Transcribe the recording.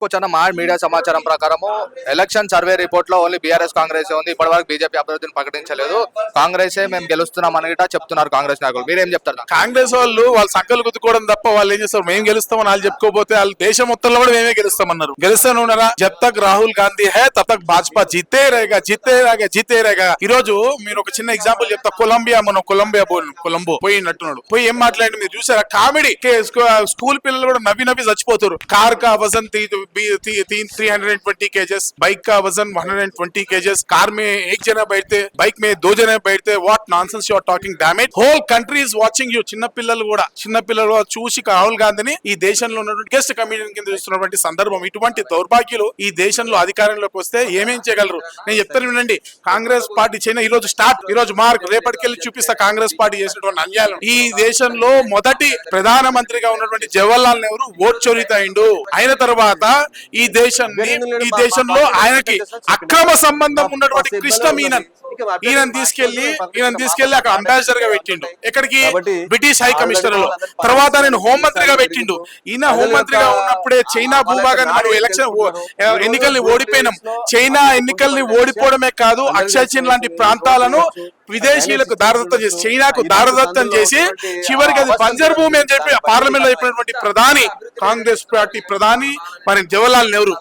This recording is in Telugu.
కూర్చున్న మా మీడియా సమాచారం ప్రకారము ఎలక్షన్ సర్వే రిపోర్ట్ లో ఓన్లీ బీఆర్ఎస్ కాంగ్రెస్ ఉంది. ఇప్పటివరకు బీజేపీ అభివృద్ధిని ప్రకటించలేదు. కాంగ్రెసే మేము గెలుస్తున్నాం అని చెప్తున్నారు కాంగ్రెస్ నాయకులు. మీరేం చెప్తారు? కాంగ్రెస్ వాళ్ళు సంఖ్యలు గుద్దుకోవడం తప్ప వాళ్ళు ఏం చేస్తారు? మేము గెలుస్తామని వాళ్ళు చెప్పుకోపోతే వాళ్ళు దేశం మొత్తంలో కూడా మేమే గెలుస్తామన్నారు. గెలుస్తాను ఉన్నారా? జబ్ తక్ రాహుల్ గాంధీ హై తబ్ తక్ భాజపా జీతే రేగా జీతే రేగా జీతే రేగా. ఈ రోజు మీరు ఒక చిన్న ఎగ్జాంపుల్ చెప్తా. కొలంబో పోయినట్టున్నాడు. పోయి ఏం మాట్లాడి మీరు చూసారా? కామెడీ. స్కూల్ పిల్లలు కూడా నవ్వి నవ్వి చచ్చిపోతారు. కార్ కా వజన్ 320 केजेस, बाइक का वजन 120 केजेस, कार में एक जना बैठते, बाइक में 2 जने बैठते. What nonsense you are talking damn it. Whole country is watching you. చిన్న పిల్లలు కూడా చూసి రాహుల్ గాంధీని ఈ దేశంలో ఉన్నటువంటి గెస్ట్ కమిడియన్ కింద చూస్తున్నటువంటి సందర్భం. ఇటువంటి దౌర్భాగ్యులు ఈ దేశంలో అధికారంలోకి వస్తే ఏమేం చేయగలరు? నేను చెప్తాను వినండి. కాంగ్రెస్ పార్టీ చైనా ఈ రోజు స్టార్ట్, ఈ రోజు మార్క్, రేపటికెళ్ళి చూపిస్తా కాంగ్రెస్ పార్టీ చేసినటువంటి అన్యాయం. ఈ దేశంలో మొదటి ప్రధానమంత్రిగా ఉన్నటువంటి జవహర్లాల్ నెహ్రూ ఓట్ చోరీతయిండు. అయిన తర్వాత ఈ దేశంలో ఆయనకి అక్రమ సంబంధం ఉన్నటువంటి కృష్ణ మీనన్ ఈయన తీసుకెళ్లి అక్కడ అంబాసిడర్ గా పెట్టిండు. ఎక్కడికి? బ్రిటిష్ హై కమిషనర్ లో. తర్వాత నేను హోంమంత్రిగా పెట్టిండు. ఈయన హోంమంత్రిగా ఉన్నప్పుడే చైనా భూభాగాన్ని మనం ఎన్నికల్ని ఓడిపోయినాం. చైనా ఎన్నికల్ని ఓడిపోవడమే కాదు, అక్షయ్ చిన్ లాంటి ప్రాంతాలను విదేశీయులకు దారదత్తం చేసి, చైనాకు దారదత్తం చేసి చివరికి అది బంజర్ భూమి అని చెప్పి పార్లమెంట్ లో చెప్పినటువంటి ప్రధాని, కాంగ్రెస్ పార్టీ ప్రధాని మరి జవహర్లాల్ నెహ్రూ.